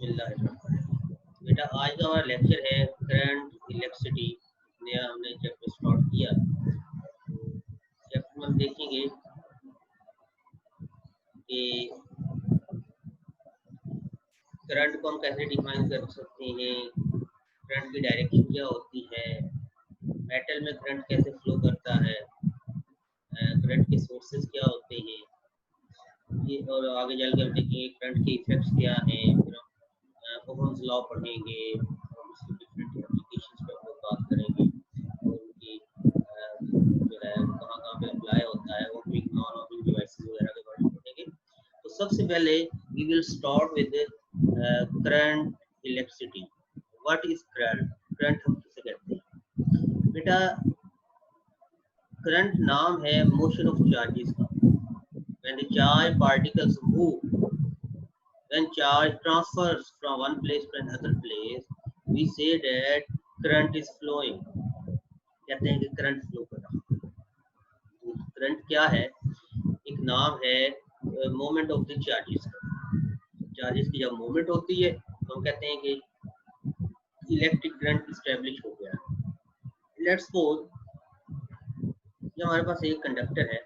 बिस्मिल्लाहिर्रहमानिर्रहीम। बेटा आज का हमारा लेक्चर है करंट इलेक्ट्रिसिटी। नया हमने चैप्टर स्टार्ट किया। चैप्टर में हम देखेंगे कि करंट को हम कैसे डिफाइन कर सकते हैं, करंट की डायरेक्शन क्या होती है, मेटल में करंट कैसे फ्लो करता है, करंट के सोर्सेज क्या होते हैं, ये और आगे चल के हम देखेंगे करंट के इफेक्ट्स क्या हैं। फिर हम ओहम्स लॉ पढ़ेंगे और उसकी डिफरेंट एप्लीकेशंस पे हम लोग बात करेंगे और उनकी जो है कहाँ कहाँ पे अप्लाई होता है, ओमिक नॉन ओमिक डिवाइसेस वगैरह के बारे में पढ़ेंगे। तो सबसे पहले we will start with current electricity. What is current? Current हम किसे कहते हैं बेटा? करंट नाम है मोशन ऑफ चार्जेस का। when the charge particles move, when charge transfers from one place to another place, we say that current is flowing। कहते हैं कि करंट फ्लो कर रहा है। करंट क्या है? एक नाम है मोमेंट ऑफ द चार्जेस का। चार्जेस की जब मूवमेंट होती है तो हम कहते हैं कि इलेक्ट्रिक करंट इस्टेब्लिश हो गया है। लेट्स सपोज ये हमारे पास एक कंडक्टर है,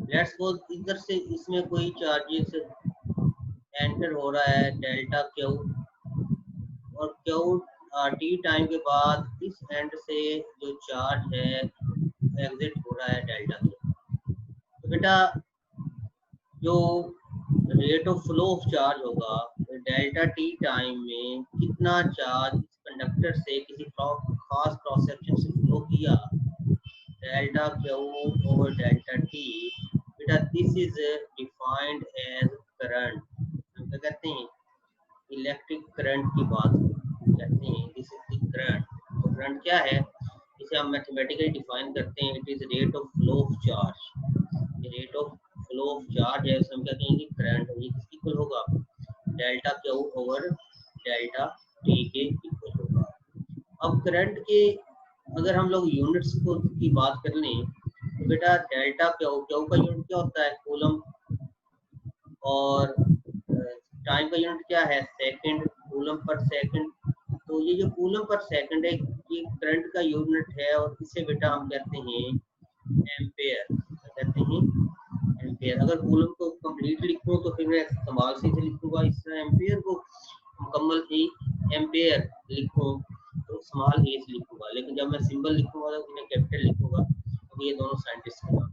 लेट्स सपोज इधर से इसमें कोई चार्जेस एंटर हो रहा है डेल्टा क्यू, और क्यू टी टाइम के बाद इस एंड से जो चार्ज है एग्जिट हो रहा है डेल्टा क्यू। तो बेटा जो rate of flow of charge होगा डेल्टा टी टाइम में कितना चार्ज इस कंडक्टर से किसी खास क्रॉस सेक्शन से फ्लो किया, delta Q over delta T. बेटा this is defined as current. हम क्या कहते हैं? इलेक्ट्रिक करंट की बात कहते हैं। This is the current. तो करंट क्या है? इसे हम मैथमेटिकली डिफाइन करते हैं। It is rate of flow of charge. Rate of flow of charge है, हम कहते हैं कि करंट ये किसकी इक्वल होगा? Delta Q over delta T के इक्वल होगा। अब करंट के अगर हम लोग यूनिट्स को की बात कर लें तो बेटा डेल्टा क्यू का यूनिट क्या होता है? कूलम। और टाइम का यूनिट क्या है? Second, coulomb per second. तो ये जो कूलम पर सेकंड है ये करंट का यूनिट है और इसे बेटा हम कहते हैं एम्पेयर। कहते हैं एम्पेयर। अगर कूलम को कंप्लीट लिखूं तो फिर मैं संभाल से लिखूंगा इस तरह, एम्पेयर को मुकम्मल ही एम्पेयर लिखूं तो स्मॉल ए से लिखूंगा, लेकिन जब मैं सिंबल लिखूंगा तो इन्हें कैपिटल लिखूंगा। अब ये दोनों साइंटिस्ट के नाम।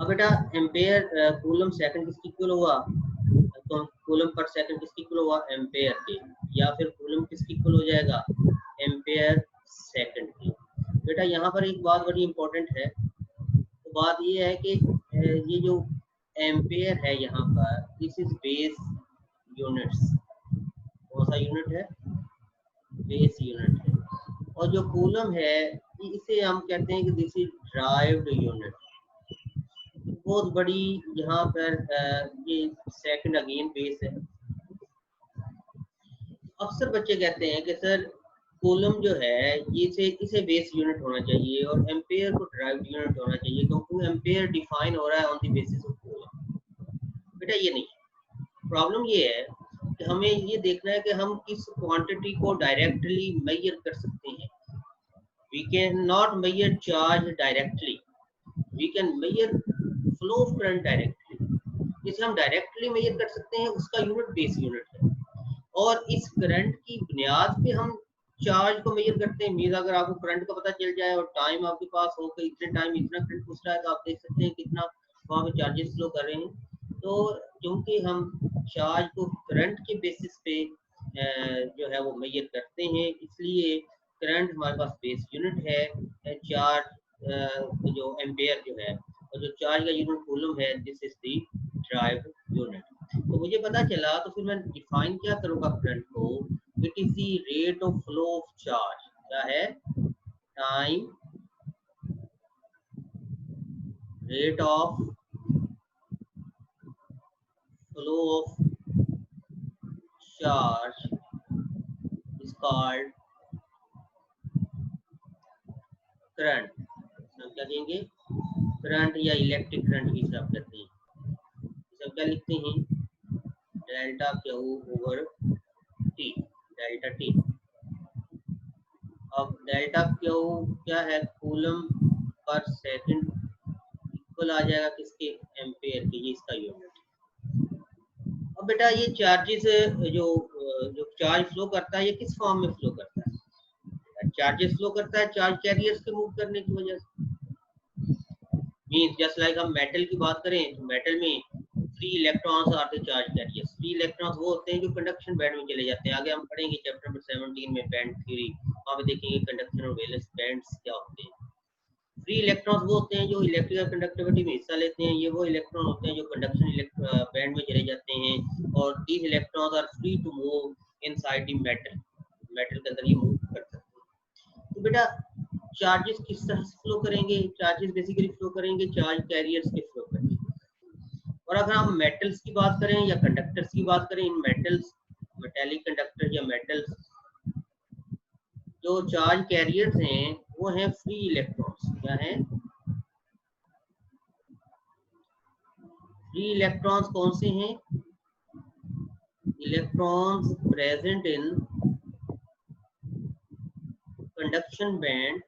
अब बेटा एम्पेयर कूलम सेकंड किसकी इक्वल होगा? तो कूलम पर सेकंड किसकी इक्वल होगा? एम्पेयर के। या फिर कूलम किसकी इक्वल हो जाएगा? एम्पेयर सेकंड के। बेटा यहाँ पर एक बात बड़ी इंपॉर्टेंट है। तो बात ये है कि ये जो एम्पेयर है यहाँ पर, दिस इज बेस यूनिट्स। कौन सा यूनिट है? बेस यूनिट है। और जो कूलम है इसे हम कहते हैं कि दिस इज ड्राइव्ड यूनिट। बहुत बड़ी यहाँ पर ये सेकंड अगेन बेस है। अक्सर बच्चे कहते हैं कि सर कूलम जो है ये इसे बेस यूनिट होना चाहिए और एम्पेयर को ड्राइव्ड यूनिट होना चाहिए, क्योंकि एम्पेयर डिफाइन हो रहा है on the basis of coulomb. बेटा ये नहीं, प्रॉब्लम ये है कि हमें ये देखना है कि हम किस क्वांटिटी को डायरेक्टली मेजर कर सकते हैं। We can not measure charge directly, we can measure flow of current directly. जिसे हम डायरेक्टली मेजर कर सकते हैं उसका यूनिट बेस यूनिट है, और इस करंट की बुनियाद पे हम चार्ज को मेजर करते हैं। मीन अगर आपको करंट का पता चल जाए और टाइम आपके पास हो कि इतने टाइम इतना करंट पूछ रहा है तो आप देख सकते हैं कितना वहाँ पे चार्जेस फ्लो कर रहे हैं। तो क्योंकि हम चार्ज को करंट के बेसिस पे जो है वो मेजर करते हैं, इसलिए करंट हमारे पास बेस यूनिट है। चार्ज जो एम्पेयर जो है, और जो चार्ज का यूनिट कूलम है, this is the derived unit. तो मुझे पता चला तो फिर मैं डिफाइन क्या करूंगा करंट को? It is the rate of flow of charge. क्या है? Time rate of flow of charge is called current, हम क्या कहेंगे, करंट या इलेक्ट्रिक करंट की हिसाब करते हैं। सब क्या लिखते हैं, delta Q over T, delta T. अब डेल्टा क्यू क्या है, कूलम पर सेकंड, इक्वल आ जाएगा किसके, एम्पेयर के, ये इसका यूनिट। अब बेटा ये चार्जेस जो चार्ज फ्लो करता है ये किस फॉर्म में फ्लो करता है, चार्जेस फ्लो करता है चार्ज कैरियर्स के मूव करने की वजह से। मींस जस्ट लाइक हम मेटल की बात करें तो मेटल में free electrons are the charge carriers. Free electrons वो होते हैं जो कंडक्शन बैंड में चले जाते हैं। आगे हम पढ़ेंगे चैप्टर नंबर 17 में बैंड थ्योरी, वहां पे देखेंगे कंडक्शन और वैलेंस बैंड्स क्या होते हैं। फ्री इलेक्ट्रॉन्स वो होते हैं जो इलेक्ट्रिकल कंडक्टिविटी में हिस्सा लेते हैं, ये वो इलेक्ट्रॉन होते हैं जो कंडक्शन बैंड में चले जाते हैं, और these electrons are free to move inside the metal, metal के अंदर ये मूव कर सकते हैं। तो बेटा चार्जेस किस तरह से फ्लो करेंगे, चार्जेस बेसिकली फ्लो करेंगे चार्ज कैरियर्स के फ्लो करेंगे। और अगर हम मेटल्स की बात करें या कंडक्टर्स की बात करें, इन मेटल्स, मेटेलिक कंडक्टर या मेटल्स, जो चार्ज कैरियर्स हैं वो हैं फ्री इलेक्ट्रॉन्स। क्या है, फ्री इलेक्ट्रॉन्स कौन से हैं, electrons present in conduction band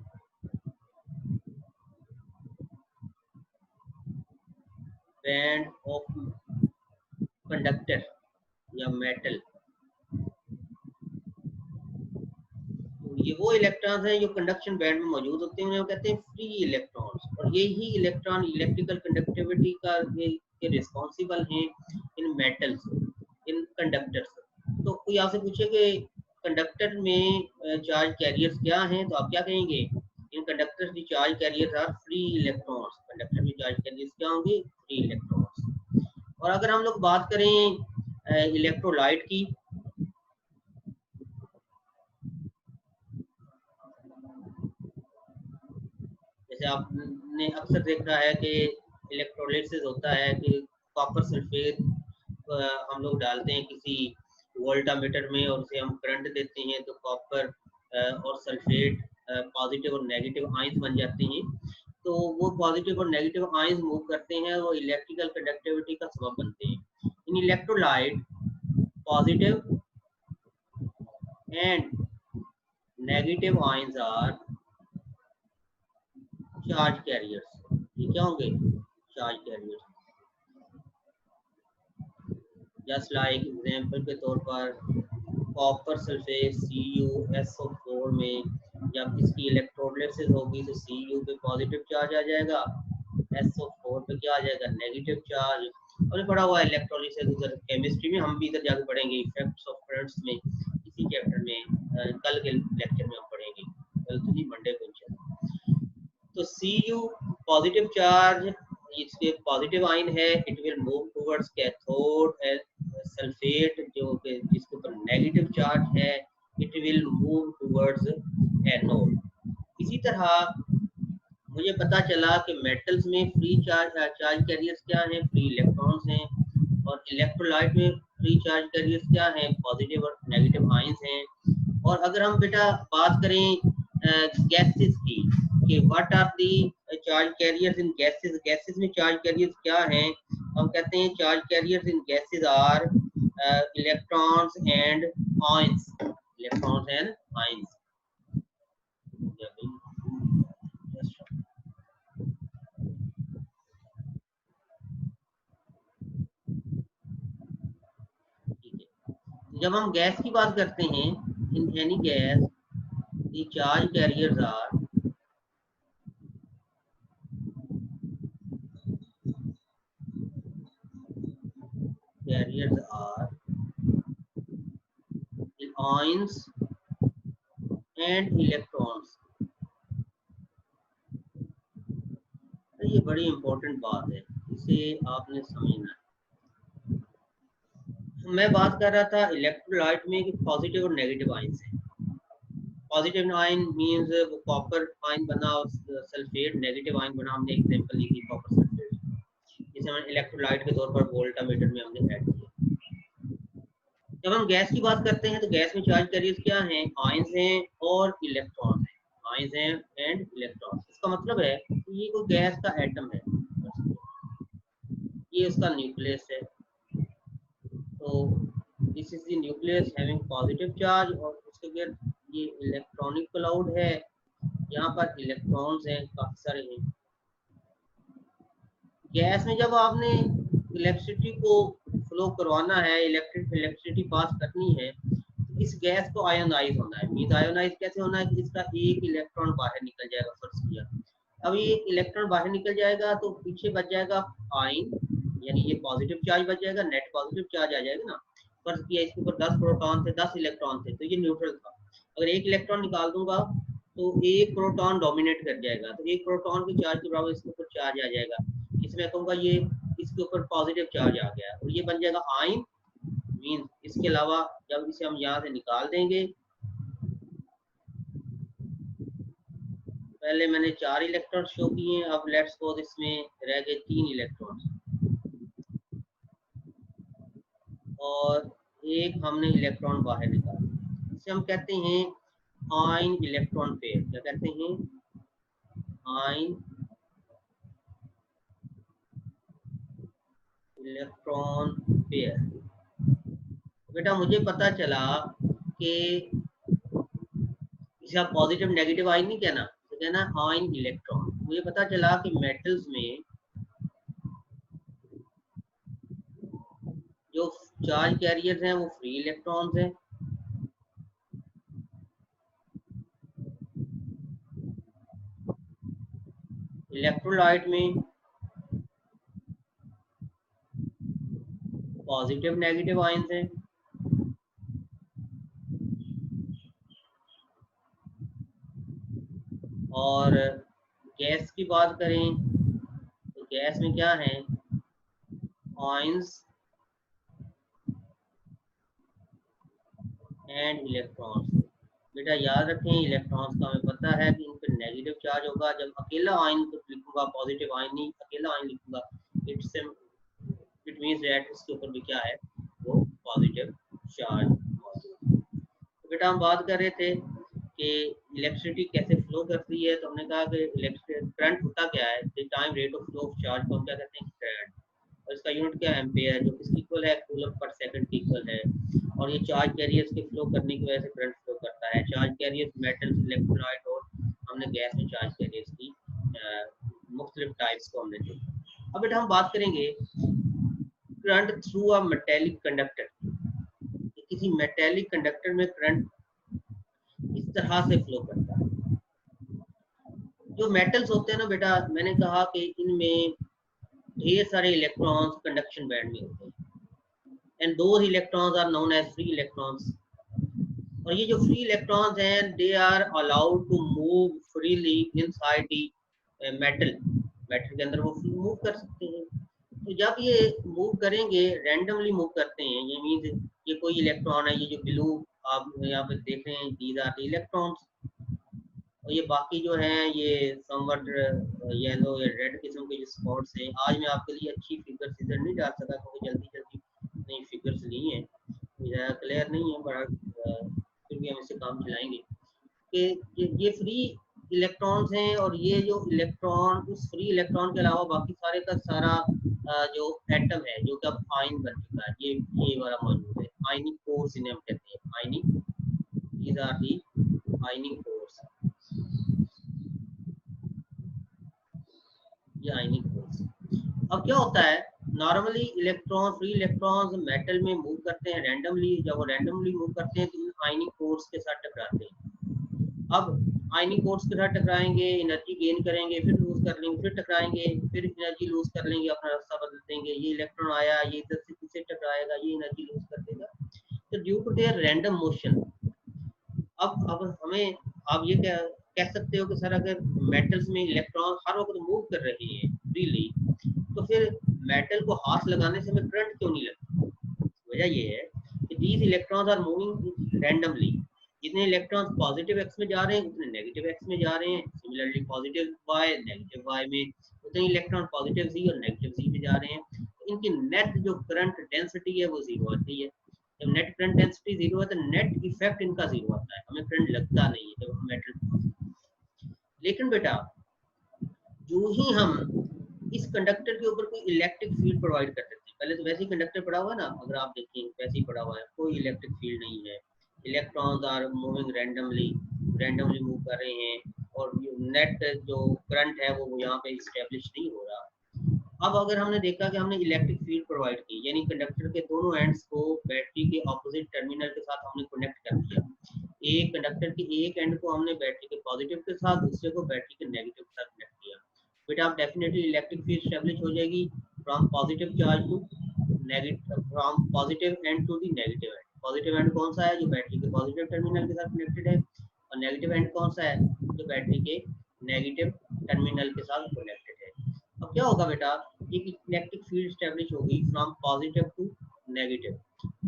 of conductor या मेटल। ये वो इलेक्ट्रॉन्स हैं जो कंडक्शन बैंड में मौजूद होते हैं, उन्हें कहते हैं फ्री इलेक्ट्रॉन्स। और यही इलेक्ट्रॉन इलेक्ट्रिकल कंडक्टिविटी का के रिस्पॉन्सिबल हैं इन मेटल्स, इन कंडक्टर्स। तो कोई आपसे पूछे कि कंडक्टर में चार्ज कैरियर्स क्या हैं, तो आप क्या कहेंगे, इन कंडक्टर्स की charge carriers are free electrons. Conductor में चार्ज कैरियर्स क्या होंगे, फ्री इलेक्ट्रॉन्स। और अगर हम लोग बात करें इलेक्ट्रोलाइट की, जैसे आपने अक्सर देखा है कि इलेक्ट्रोलिसिस होता है कि कॉपर सल्फेट हम लोग डालते हैं किसी वोल्टामीटर में और उसे हम करंट देते हैं, तो कॉपर और सल्फेट पॉजिटिव और नेगेटिव आयंस बन जाते हैं। तो वो पॉजिटिव और नेगेटिव आयंस मूव करते हैं, वो इलेक्ट्रिकल कंडक्टिविटी का सबब बनते हैं। In electrolyte positive and negative ions are charge carriers. ये क्या होंगे, charge carriers. Just like example के तौर पर कॉपर सल्फेट CuSO4 में जब इसकी इलेक्ट्रोलिसिस होगी तो Cu पे पॉजिटिव चार्ज आ जाएगा, SO4 पे क्या आ जाएगा, नेगेटिव चार्ज। और ये पढ़ा हुआ है इलेक्ट्रोलिसिस, उधर केमिस्ट्री में हम भी इधर जाके पढ़ेंगे, इफेक्ट्स ऑफ करंट्स में इसी चैप्टर में कल के लेक्चर में हम पढ़ेंगे, कल तो नहीं मंडे को इंशाल्लाह। तो Cu पॉजिटिव चार्ज, इसके पॉजिटिव आयन है, it will move towards cathode. Sulphate जो जिसके ऊपर नेगेटिव चार्ज है, it will move towards anode. इसी तरह मुझे पता चला कि मेटल्स में फ्री चार्ज कैरियर्स क्या हैं, फ्री इलेक्ट्रॉन्स हैं, और इलेक्ट्रोलाइट में फ्री चार्ज कैरियर्स क्या हैं, पॉजिटिव और नेगेटिव आयंस हैं। और अगर हम बेटा बात करें गैसेस की कि what are the charge carriers in gases, gases में चार्ज कैरियर्स क्या हैं, हम कहते हैं charge carriers in gases are electrons and ions, electrons and ions. जब हम गैस की बात करते हैं, in any gas the charge carriers are ions and electrons। ये बड़ी इंपॉर्टेंट बात है, इसे आपने समझना है। मैं बात कर रहा था इलेक्ट्रोलाइट में कि पॉजिटिव और नेगेटिव आयंस हैं। पॉजिटिव आयन मींस वो कॉपर आयन बना और सल्फेट नेगेटिव आयन बना, हमने एग्जांपल ली थी कॉपर सल्फेट, जिसे हमने इलेक्ट्रोलाइट के तौर पर वोल्टामीटर में हमने ऐड किया। जब हम गैस की बात करते हैं तो गैस में चार्ज कैरियर्स क्या हैं, आयंस हैं और इलेक्ट्रॉन हैं, आयंस हैं एंड इलेक्ट्रॉन्स। इसका मतलब है कि ये कोई गैस का एटम है, ये उसका न्यूक्लियस है। तो this is the nucleus having positive charge, और उसके फिर ये इलेक्ट्रॉनिक क्लाउड है, यहाँ पर इलेक्ट्रॉन्स हैं काफी सारे हैं। गैस में जब आपने इलेक्ट्रिसिटी को फ्लो करवाना है, इलेक्ट्रिसिटी पास करनी है, तो इस गैस को आयोनाइज होना है। मीन आयोनाइज कैसे होना है कि इसका एक इलेक्ट्रॉन बाहर निकल जाएगा, फर्स्ट किया। अब ये एक इलेक्ट्रॉन बाहर निकल जाएगा तो पीछे बच जाएगा आयन, यानी ये पॉजिटिव चार्ज बच जाएगा, नेट पॉजिटिव चार्ज आ जाएगा ना। फर्स्ट किया, इसके ऊपर 10 प्रोटॉन थे, 10 इलेक्ट्रॉन थे, तो ये न्यूट्रल था। अगर एक इलेक्ट्रॉन निकाल दूंगा तो एक प्रोटॉन डोमिनेट कर जाएगा, तो एक प्रोटॉन के चार्ज के बराबर इसके ऊपर चार्ज आ जाएगा। इसमें कहूंगा ये इसके ऊपर पॉजिटिव चार्ज आ गया और ये बन जाएगा आयन। मीन इसके अलावा जब इसे हम यहाँ से निकाल देंगे, पहले मैंने 4 इलेक्ट्रॉन शो किए, अब लेट्स सपोज इसमें रह गए 3 इलेक्ट्रॉन और एक हमने इलेक्ट्रॉन बाहर निकाला। इसे हम कहते हैं आयन इलेक्ट्रॉन पेयर। क्या कहते हैं? Ion electron pair. बेटा मुझे पता चला कि इसे आप पॉजिटिव नेगेटिव आयन नहीं कहना, तो कहना आयन इलेक्ट्रॉन। मुझे पता चला कि मेटल्स में जो चार्ज कैरियर्स हैं वो फ्री इलेक्ट्रॉन्स हैं, इलेक्ट्रोलाइट में पॉजिटिव नेगेटिव आयंस हैं, और गैस की बात करें तो गैस में क्या है? Ions and electrons. बेटा याद रखें, इलेक्ट्रॉन्स का हमें पता है कि इन पर नेगेटिव चार्ज होगा। जब अकेला आयन लिखूंगा, पॉजिटिव आयन नहीं, अकेला आयन लिखूंगा, इट मींस दैट इसके ऊपर भी क्या है, वो पॉजिटिव चार्ज मौजूद। तो बेटा हम बात कर रहे थे कि इलेक्ट्रिसिटी कैसे फ्लो करती है। तो हमने कहा कि इलेक्ट्रिक करंट होता क्या है, the time rate of flow of charge को हम क्या कहते हैं? करंट। और इसका यूनिट क्या है? एम्पेयर, जो किसकी इक्वल है? कूलम पर सेकंड की इक्वल है। और ये चार्ज कैरियर्स के फ्लो करने की वजह से करंट फ्लो करता है। चार्ज कैरियर्स मेटल्स, इलेक्ट्रोलाइट, और हमने गैस में चार्ज कैरियर्स की मुख्तलिफ टाइप्स को हमने देखा। अब बेटा हम बात करेंगे current through a metallic conductor. किसी मेटेलिक कंडक्टर में करंट इस तरह से फ्लो करता है। जो मेटल्स होते हैं ना बेटा, मैंने कहा कि इनमें ढेर सारे इलेक्ट्रॉन्स कंडक्शन बैंड में होते हैं, and those electrons are known as free electrons. और ये जो फ्री इलेक्ट्रॉन्स हैं, they are allowed to move freely inside the metal. Metal के अंदर वो मूव कर सकते हैं। तो जब ये मूव करेंगे, रैंडमली मूव करते हैं, ये मीन्स ये कोई इलेक्ट्रॉन है, ये जो ब्लू आप यहाँ पे देख रहे हैं, दीज आर द इलेक्ट्रॉन्स। और ये बाकी जो हैं ये समवट येलो या रेड किस्म के जो स्पॉट्स हैं। आज मैं आपके लिए अच्छी फिगर्स इधर नहीं डाल सका क्योंकि जल्दी जल्दी नहीं फिगर्स ली हैं, ज़्यादा क्लियर नहीं है, बड़ा फिर भी हम इससे काम चलाएंगे। कि ये फ्री इलेक्ट्रॉन्स हैं, और ये जो इलेक्ट्रॉन, उस फ्री इलेक्ट्रॉन के अलावा बाकी सारे का सारा जो एटम है, जो कि अब आयन बन चुका है, ये वाला मौजूद है। आयनिक कोर्स इन्हें हम कहते हैं, आयनिक, these are the ionic course. ये आयनिक कोर्स। अब क्या होता है, normally electron, free electrons metal में मूव करते हैं रैंडमली। जब वो रैंडमली मूव करते हैं तो इन आयनिक कोर्स के साथ टकराते हैं। अब आयनिक कोर्स के साथ टकराएंगे, एनर्जी गेन करेंगे, फिर लूज कर लेंगे, फिर टकराएंगे, फिर एनर्जी लूज कर लेंगे, अपना रास्ता बदल देंगे। ये इलेक्ट्रॉन आया, ये इधर से किससे टकराएगा, ये एनर्जी लूज कर देगा। तो due to their random motion, अब हमें आप ये कह सकते हो कि सर अगर मेटल्स में इलेक्ट्रॉन हर वक्त मूव कर रहे हैं फ्रीली, तो फिर मेटल को हाथ लगाने से हमें करंट क्यों नहीं लगता? वजह ये है कि these electrons are moving randomly. जितने इलेक्ट्रॉन्स पॉजिटिव एक्स में जा रहे हैं उतने नेगेटिव एक्स में जा रहे हैं। Similarly positive Y negative Y में उतने इलेक्ट्रॉन पॉजिटिव जी और नेगेटिव जी में जा रहे हैं। तो इनकी नेट जो करंट डेंसिटी है वो जीरो आती है। जब नेट करंट डेंसिटी जीरो है तो नेट इफेक्ट इनका जीरो आता है, हमें करंट लगता नहीं है जब हम मेटल। लेकिन बेटा जो ही हम इस कंडक्टर के ऊपर कोई इलेक्ट्रिक फील्ड प्रोवाइड कर देते हैं, पहले तो वैसे ही कंडक्टर पड़ा हुआ है ना, अगर आप देखें वैसे ही पड़ा हुआ है, कोई इलेक्ट्रिक फील्ड नहीं है, electrons are moving randomly move कर रहे हैं, और नेट जो करंट है वो यहाँ पे स्टेब्लिश नहीं हो रहा। अब अगर हमने देखा कि हमने इलेक्ट्रिक फील्ड प्रोवाइड की, यानी कंडक्टर के दोनों एंड्स को बैटरी के ऑपोजिट टर्मिनल के साथ हमने कनेक्ट कर दिया, एक कंडक्टर के एक एंड को हमने बैटरी के पॉजिटिव के साथ, दूसरे को बैटरी के नेगेटिव के साथ कनेक्ट किया, बेटा आप डेफिनेटली इलेक्ट्रिक फील्ड स्टेब्लिश हो जाएगी from positive charge to negative, from positive end to the negative end. Positive end कौन सा है, जो बैटरी के पॉजिटिव टर्मिनल के साथ कनेक्टेड है, और नेगेटिव एंड कौन सा है, जो बैटरी के नेगेटिव टर्मिनल के साथ कनेक्टेड है। अब क्या होगा बेटा, एक इलेक्ट्रिक फील्ड स्टेब्लिश होगी फ्रॉम पॉजिटिव टू नेगेटिव।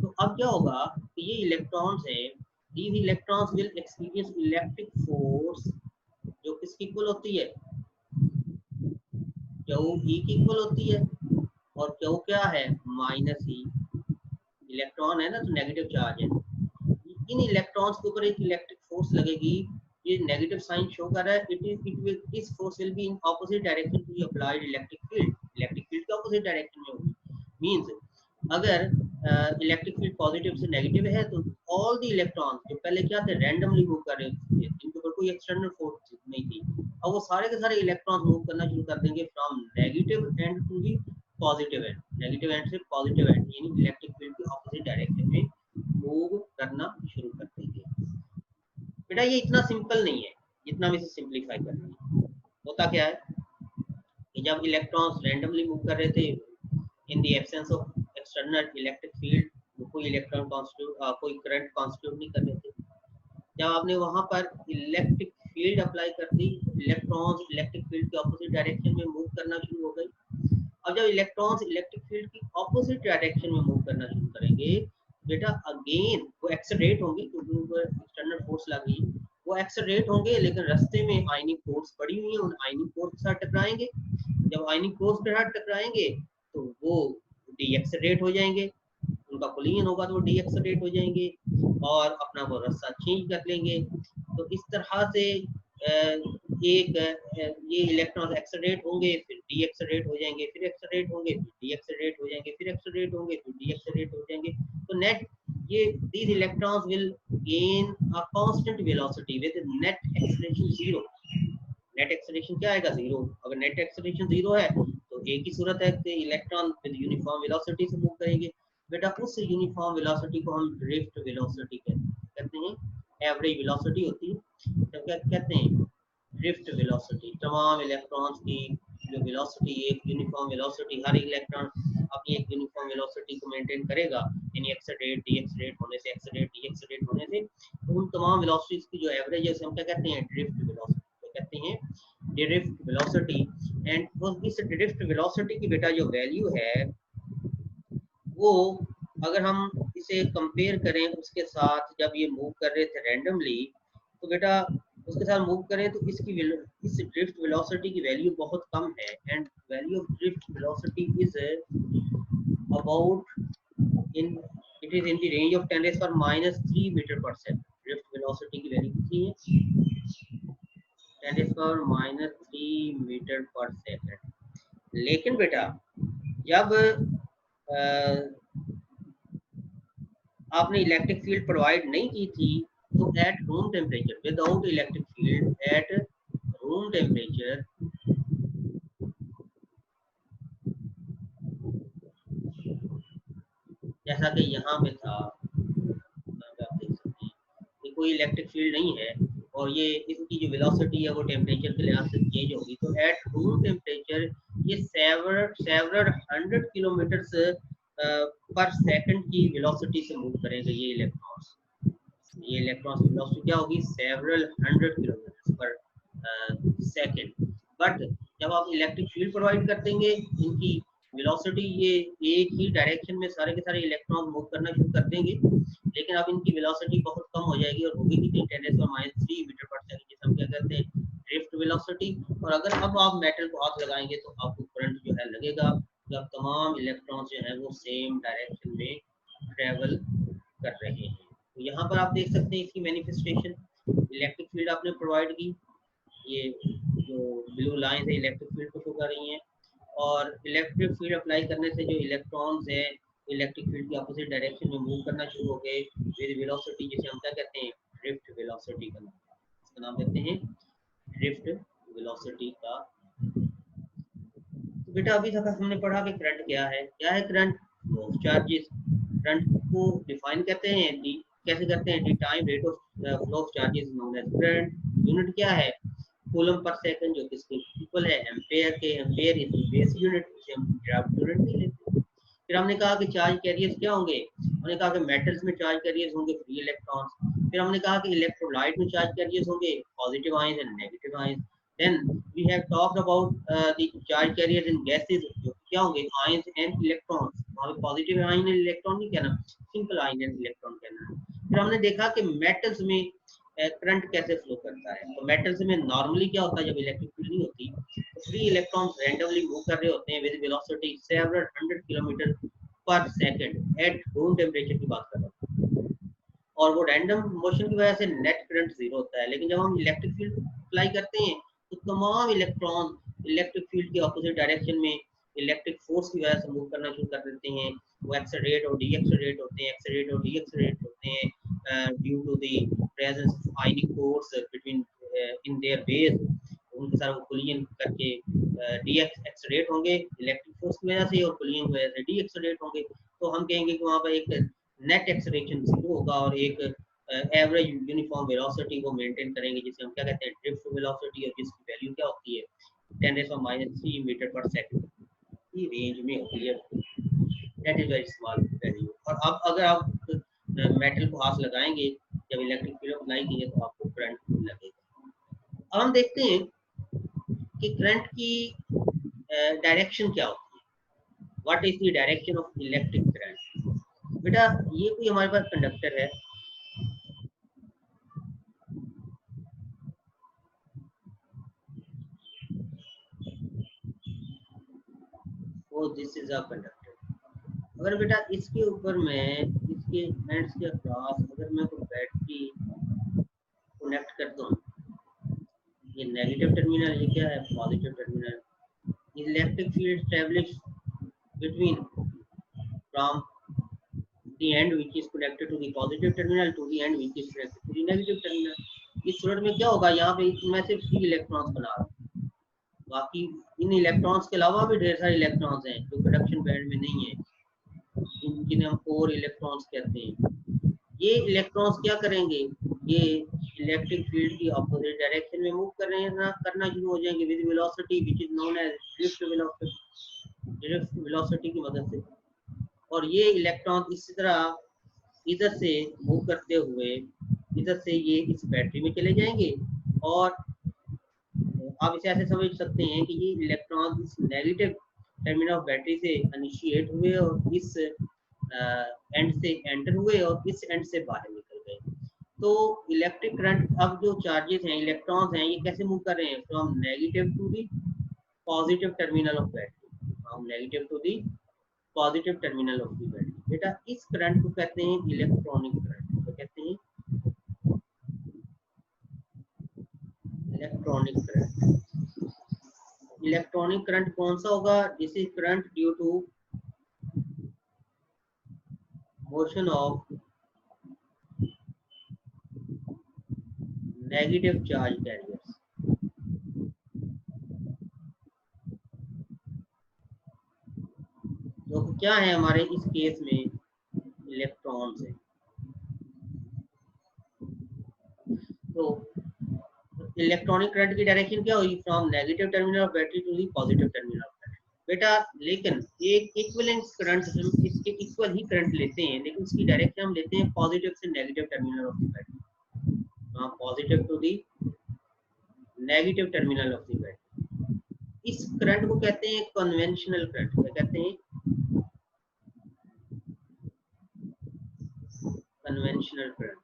तो अब क्या होगा कि ये इलेक्ट्रॉन्स है, these electrons will experience electric force जो किसकी इक्वल होती है, क्यू ई की इक्वल होती है, और क्यू क्या है, माइनस ई, इलेक्ट्रॉन है ना तो नेगेटिव चार्ज है, इन इलेक्ट्रॉन्स के ऊपर एक इलेक्ट्रिक फोर्स लगेगी, ये नेगेटिव साइन शो कर रहा है, it will this force will be in opposite direction to the applied electric field के ऑपोजिट डायरेक्शन में होगी। मींस अगर इलेक्ट्रिक फील्ड पॉजिटिव से नेगेटिव है तो ऑल द इलेक्ट्रॉन जो पहले क्या थे, रैंडमली मूव कर रहे थे, इनके ऊपर कोई एक्सटर्नल फोर्स नहीं थी, अब वो सारे के सारे इलेक्ट्रॉन मूव करना शुरू कर देंगे from negative end to the positive and, negative end से पॉजिटिव एंड, यानी इलेक्ट्रिक फील्ड की ऑपोजिट डायरेक्शन में मूव करना शुरू कर देंगे। बेटा ये इतना सिंपल नहीं है जितना हम इसे सिंप्लीफाई कर रहे हैं। होता क्या है कि जब इलेक्ट्रॉन्स रैंडमली मूव कर रहे थे in the absence of external electric field, कोई इलेक्ट्रॉन कॉन्स्टिट्यूट कोई करंट कॉन्स्टिट्यूट नहीं कर रहे थे, जब आपने वहां पर इलेक्ट्रिक फील्ड अप्लाई कर दी, इलेक्ट्रॉन्स इलेक्ट्रिक फील्ड के ऑपोजिट डायरेक्शन में मूव करना शुरू हो गई। अब जब इलेक्ट्रॉन्स इलेक्ट्रिक फील्ड की ऑपोजिट डायरेक्शन में मूव करना शुरू करेंगे, बेटा अगेन वो एक्सेलरेट होंगे क्योंकि उनको एक्सटर्नल फोर्स लगी, वो एक्सेलरेट होंगे, लेकिन रास्ते में आयनिक फोर्स पड़ी हुई है, उन आयनिक फोर्स के साथ टकराएंगे, जब आयनिक फोर्स के साथ टकराएंगे तो वो डी एक्सेलरेट हो जाएंगे, उनका कोलिजन होगा तो वो डी एक्सेलरेट हो जाएंगे और अपना वो रास्ता चेंज कर लेंगे। तो इस तरह से ये इलेक्ट्रॉन एक्सेलरेट होंगे, फिर डी एक्सेलरेट हो जाएंगे, फिर एक्सेलरेट होंगे, फिर डी एक्सेलरेट हो जाएंगे, फिर एक्सेलरेट होंगे, फिर डी एक्सेलरेट हो जाएंगे। तो नेट ये these electrons will gain a constant velocity with net acceleration 0। Net acceleration क्या आएगा, 0। अगर नेट एक्सेलरेशन 0 है तो एक ही सूरत है कि इलेक्ट्रॉन विद यूनिफॉर्म वेलोसिटी से मूव करेंगे। बेटा उस यूनिफॉर्म वेलोसिटी को हम ड्रिफ्ट वेलोसिटी कहते हैं, एवरेज वेलोसिटी होती है तो क्या कहते हैं, ड्रिफ्ट वेलोसिटी। तमाम इलेक्ट्रॉन्स की जो वेलोसिटी, एक यूनिफॉर्म वेलोसिटी, हर इलेक्ट्रॉन अपनी एक यूनिफॉर्म वेलोसिटी को मेंटेन करेगा, यानी एक्सेलरेट डी एक्सेलरेट होने से, एक्सेलरेट डी एक्सेलरेट होने से, तो उन तमाम वेलोसिटीज की जो एवरेज है हम क्या कहते हैं, ड्रिफ्ट वेलोसिटी कहते हैं, ड्रिफ्ट वेलोसिटी। एंड इस ड्रिफ्ट वेलोसिटी की बेटा जो वैल्यू है वो अगर हम इसे कंपेयर करें उसके साथ जब ये मूव कर रहे थे रैंडमली, तो बेटा उसके साथ मूव करें तो इस ड्रिफ्ट वेलोसिटी की वैल्यू बहुत कम है, and value of drift velocity is about in it is in the range of 10⁻³ metre per second. Drift velocity की वैल्यू कितनी है, 10⁻³ मीटर पर सेकंड। लेकिन बेटा जब आपने इलेक्ट्रिक फील्ड प्रोवाइड नहीं की थी तो at room temperature, without electric field at room temperature, जैसा कि यहाँ पे था, आप देख सकते हैं कि कोई इलेक्ट्रिक फील्ड नहीं है और ये इसकी जो वेलोसिटी है वो टेम्परेचर के लिहाज से चेंज होगी, तो एट रूम टेम्परेचर ये सेवरल 100 किलोमीटर पर सेकंड की वेलोसिटी से मूव करेंगे ये इलेक्ट्रॉन्स। ये इलेक्ट्रॉन्स की वेलोसिटी क्या होगी, सेवरल 100 किलोमीटर पर सेकंड। बट जब आप इलेक्ट्रिक फील्ड प्रोवाइड कर देंगे, इनकी वेलोसिटी ये एक ही डायरेक्शन में सारे के सारे इलेक्ट्रॉन मूव करना शुरू कर देंगे, लेकिन अब इनकी वेलोसिटी बहुत कम हो जाएगी और होगी कितनी, 10⁻³ मीटर पर सेकंड, जिसे हम क्या कहते हैं, ड्रिफ्ट वेलोसिटी। और अगर अब आप मेटल को हाथ लगाएंगे तो आपको करंट जो है लगेगा, जब तमाम इलेक्ट्रॉन जो है वो सेम डायरेक्शन में ट्रेवल कर रहे हैं। तो यहाँ पर आप देख सकते हैं इसकी मैनिफेस्टेशन, इलेक्ट्रिक फील्ड आपने प्रोवाइड की, ये जो ब्लू लाइन है इलेक्ट्रिक फील्ड को शो कर रही हैं, और इलेक्ट्रिक फील्ड अप्लाई करने से जो इलेक्ट्रॉन्स है इलेक्ट्रिक फील्ड की अपोजिट डायरेक्शन में मूव करना शुरू हो गए विद वेलोसिटी, जिसे हम क्या कहते हैं, ड्रिफ्ट वेलोसिटी का नाम, इसका नाम देते हैं ड्रिफ्ट वेलोसिटी का। तो बेटा अभी तक हमने पढ़ा कि करंट क्या है current, flow of charges. Current को डिफाइन कहते हैं कैसे करते हैं, the time rate of flow of charges known as current. Unit क्या है, कूलम पर सेकंड, जो किसके इक्वल है एम्पेयर के। एम्पेयर इज बेस यूनिट, जिसे हम ड्राफ्ट यूनिट नहीं लेते। फिर हमने कहा कि चार्ज कैरियर्स क्या होंगे, हमने कहा कि मेटल्स में चार्ज कैरियर्स होंगे फ्री इलेक्ट्रॉन्स। फिर हमने कहा कि इलेक्ट्रोलाइट में चार्ज कैरियर्स होंगे positive ions and negative ions. Then we have talked about the charge carriers in gases, जो क्या होंगे आयंस एंड इलेक्ट्रॉन्स। वहाँ पे पॉजिटिव आयन एंड इलेक्ट्रॉन नहीं कहना, सिंपल आयन एंड इलेक्ट्रॉन कहना है। फिर हमने देखा कि मेटल्स में करंट कैसे फ्लो करता है। तो मेटल्स में नॉर्मली क्या होता है, जब इलेक्ट्रिक फील्ड नहीं होती तो फ्री इलेक्ट्रॉन्स रैंडमली मूव कर रहे होते हैं विद वेलोसिटी सेवरल 100 किलोमीटर पर सेकंड एट रूम टेम्परेचर की बात कर रहा हूँ, और वो रैंडम मोशन की वजह से नेट करंट जीरो होता है। लेकिन जब हम इलेक्ट्रिक फील्ड अप्लाई करते हैं तो तमाम इलेक्ट्रॉन इलेक्ट्रिक फील्ड के ऑपोजिट डायरेक्शन में इलेक्ट्रिक फोर्स की वजह से मूव करना शुरू कर देते हैं। वो एक्सेलरेट और डीएक्सेलरेट होते हैं, एक्सेलरेट और डीएक्सेलरेट होते हैं due to the presence of ionic cores between in their base. उनके साथ वो कोलिजन करके डीएक्सेलरेट होंगे इलेक्ट्रिक फोर्स की वजह से, और कोलिजन की वजह से डीएक्सेलरेट होंगे। तो हम कहेंगे कि वहाँ पर एक नेट एक्सेलरेशन जीरो होगा और एक एवरेज यूनिफॉर्म वेलोसिटी को मेंटेन करेंगे, जिसे हम क्या कहते हैं ड्रिफ्ट वेलोसिटी, और जिसकी वैल्यू क्या होती है 10⁻³ मीटर पर सेकंड की रेंज में होती है। That is very small value. और अब अगर आप मेटल को हाथ लगाएंगे जब इलेक्ट्रिक फील्ड अप्लाई कीजिए तो आपको करंट लगेगा। अब हम देखते हैं कि करंट की डायरेक्शन क्या होती है। What is the direction of electric current. बेटा ये कोई हमारे पास कंडक्टर है, वो दिस इज अ कंडक्टर। अगर बेटा इसके ऊपर मैं इसके एंड्स के अक्रॉस अगर मैं कोई बैटरी कनेक्ट कर दूं, ये नेगेटिव टर्मिनल, ये क्या है positive terminal, electric field travelling between from the end which is connected to the positive terminal to the end which is connected to the negative terminal। इस सूरत में क्या होगा, यहाँ पे मैं सिर्फ फ्री इलेक्ट्रॉन्स बना रहा हूँ, बाकी इन इलेक्ट्रॉन्स के अलावा भी ढेर सारे इलेक्ट्रॉन्स हैं जो कंडक्शन बैंड में नहीं है, जिन्हें हम कोर इलेक्ट्रॉन्स कहते हैं। ये इलेक्ट्रॉन्स क्या करेंगे, ये इलेक्ट्रिक फील्ड की अपोजिट डायरेक्शन में मूव करना शुरू हो जाएंगे with velocity which is known as drift velocity, drift velocity की मदद से। और ये इलेक्ट्रॉन इसी तरह इधर से मूव करते हुए इधर से ये इस बैटरी में चले जाएंगे, और आप इसे ऐसे समझ सकते हैं कि ये इलेक्ट्रॉन इस नेगेटिव टर्मिनल ऑफ बैटरी से इनिशिएट हुए और इस एंड से एंटर हुए और इस एंड से बाहर निकल गए। तो इलेक्ट्रिक करंट, अब जो चार्जेस हैं इलेक्ट्रॉन्स हैं, ये कैसे मूव कर रहे हैं from negative to the positive terminal of battery, from negative to the positive terminal of the battery. बेटा इस करंट को कहते हैं इलेक्ट्रॉनिक करंट। तो कहते हैं इलेक्ट्रॉनिक करंट। इलेक्ट्रॉनिक करंट कौन सा होगा, this is current due to motion of negative charge carriers. तो क्या है हमारे इस केस में इलेक्ट्रॉन्स है। तो इलेक्ट्रॉनिक करंट की डायरेक्शन क्या होगी, from negative terminal of battery to the positive terminal of battery. बेटा लेकिन एक इक्विवेलेंट करंट, हम इसके इक्वल ही करंट लेते हैं लेकिन उसकी डायरेक्शन हम लेते हैं पॉजिटिव से negative terminal of the battery, positive to the negative terminal of the battery. इस करंट को कहते हैं कन्वेंशनल करंट। क्या कहते हैं, कन्वेंशनल करंट।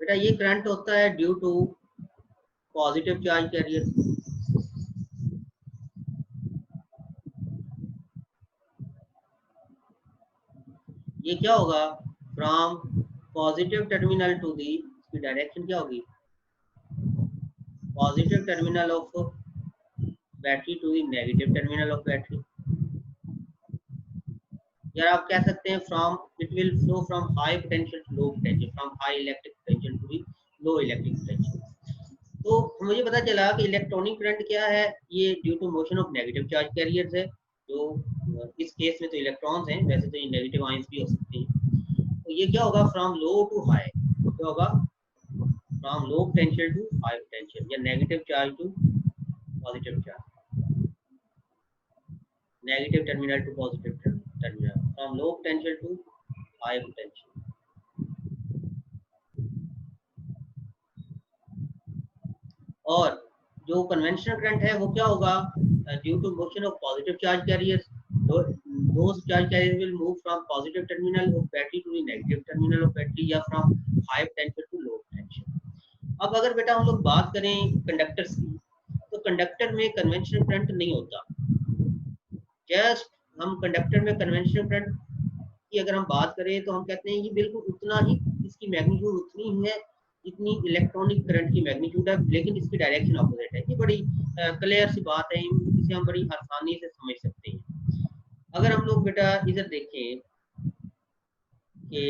बेटा ये करंट होता है due to positive charge carrier. ये क्या होगा, from positive terminal to the, इसकी डायरेक्शन क्या होगी positive terminal of battery to the negative terminal of battery, या आप कह सकते हैं from it will flow from high potential to low potential, from high electric potential to low electric potential. तो मुझे पता चला कि इलेक्ट्रॉनिक करंट क्या है, ये due to motion of negative charge carriers है, जो इस केस में तो इलेक्ट्रॉन्स हैं, वैसे तो ये नेगेटिव आयंस भी हो सकते हैं। तो ये क्या होगा, फ्रॉम लो टू हाई, क्या होगा, from low potential to high potential, या negative charge to positive charge, negative terminal to positive terminal, from low potential to high potential। और जो कन्वेंशनल करंट है वो क्या होगा, due to motion of positive charge carriers, those charge carriers will move from positive terminal of battery to the negative terminal of battery, या from high potential to low potential। अब अगर बेटा हम लोग बात करें कंडक्टर्स की, तो कंडक्टर में कन्वेंशनल करंट नहीं होता। जस्ट हम कंडक्टर में कन्वेंशनल करंट की अगर हम बात करें तो हम कहते हैं ये बिल्कुल उतना ही, इसकी मैग्नीट्यूड उतनी ही है जितनी इलेक्ट्रॉनिक करंट की मैग्नीट्यूड है, लेकिन इसकी डायरेक्शन ऑपोजिट है। ये बड़ी क्लियर सी बात है, इसे हम बड़ी आसानी से समझ सकते हैं। अगर हम लोग बेटा इधर देखें कि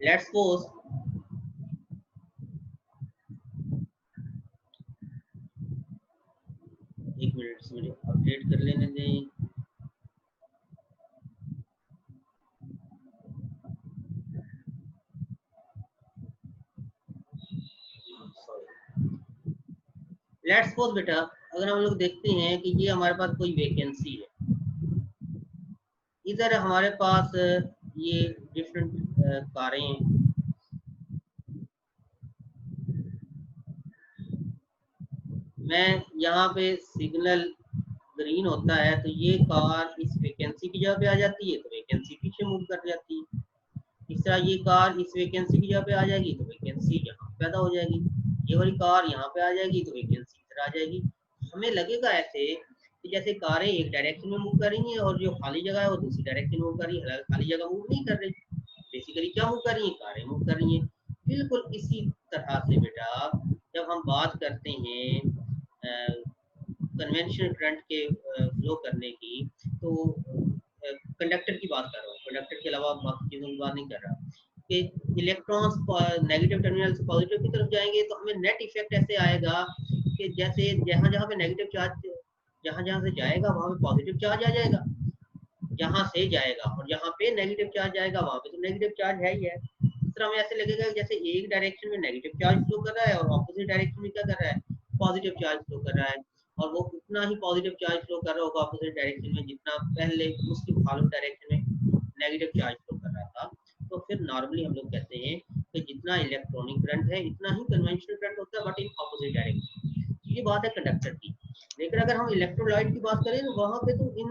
लेट्स सपोज एक मिनट मुझे अपडेट कर लेने दें। लेट्स सपोज बेटा अगर हम लोग देखते हैं कि ये हमारे पास कोई वैकेंसी है, इधर हमारे पास ये डिफरेंट कारें हैं, मैं यहाँ पे सिग्नल ग्रीन होता है तो ये कार इस वैकेंसी की जगह पे आ जाती है, तो वैकेंसी पीछे मूव कर जाती है। इस तरह ये कार इस वैकेंसी की जगह पे आ जाएगी तो वैकेंसी यहाँ पैदा हो जाएगी, ये वाली कार यहाँ पे आ जाएगी तो वैकेंसी इधर आ जाएगी। हमें लगेगा ऐसे कि जैसे कारें एक डायरेक्शन में मूव कर रही हैं और जो खाली जगह है वो दूसरी डायरेक्शन में मूव कर रही है, खाली जगह मूव नहीं कर रही, बेसिकली क्या मूव कर रही है, कारें मूव कर रही हैं। बिल्कुल इसी तरह से बेटा जब हम बात करते हैं कन्वेंशनल करंट के फ्लो करने की, तो कंडक्टर की बात कर रहा हूँ, कंडक्टर के अलावा बाकी चीज़ों की बात नहीं कर रहा, कि इलेक्ट्रॉन्स नेगेटिव टर्मिनल से पॉजिटिव की तरफ जाएंगे तो हमें नेट इफेक्ट ऐसे आएगा कि जैसे जहाँ जहाँ पे नेगेटिव चार्ज जहाँ जहाँ से जाएगा वहाँ पे पॉजिटिव चार्ज आ जाएगा, जहाँ से जाएगा, और जहाँ पे नेगेटिव चार्ज आएगा वहाँ पे तो नेगेटिव चार्ज है ही है। इस तरह हमें ऐसे लगेगा जैसे एक डायरेक्शन में नेगेटिव चार्ज फ्लो कर रहा है और ऑपोजिट डायरेक्शन में क्या कर रहा है, पॉजिटिव चार्ज फ्लो कर रहा है, और वो उतना ही पॉजिटिव चार्ज फ्लो कर रहा होगा ऑपोजिट डायरेक्शन में जितना पहले उसकी फॉलो डायरेक्शन में नेगेटिव चार्ज फ्लो कर रहा था। तो फिर नॉर्मली हम लोग कहते हैं कि जितना इलेक्ट्रॉनिक करंट है इतना ही कन्वेंशनल करंट होता है, बट इन ऑपोजिट डायरेक्शन। ये बात है कंडक्टर की। लेकिन अगर हम इलेक्ट्रोलाइट की बात करें तो वहां पे तो in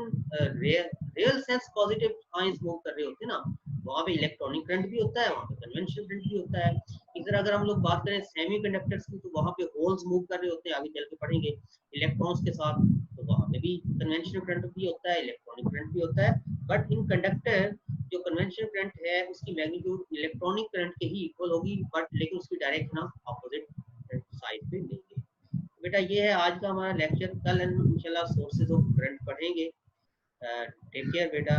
real sense positive ions move कर रहे होते हैं ना, वहां पे इलेक्ट्रॉनिक करंट भी होता है, वहां पे कन्वेंशनल करंट भी होता है। इधर अगर हम लोग बात करें सेमीकंडक्टर्स की तो वहां पे होल्स मूव कर रहे होते हैं, आगे चल के पढ़ेंगे इलेक्ट्रॉन्स के साथ, तो वहां पे भी कन्वेंशनल करंट भी होता है, इलेक्ट्रॉनिक करंट भी होता है। बट इन कंडक्टर जो कन्वेंशनल करंट है उसकी मैग्नीट्यूड इलेक्ट्रॉनिक करंट के ही इक्वल होगी, बट लेकिन उसकी डायरेक्शन हम ऑपोजिट साइड पे लेंगे। बेटा ये है आज का हमारा लेक्चर, कल इंशाल्लाह सोर्सेज ऑफ करंट पढ़ेंगे। टेक केयर बेटा।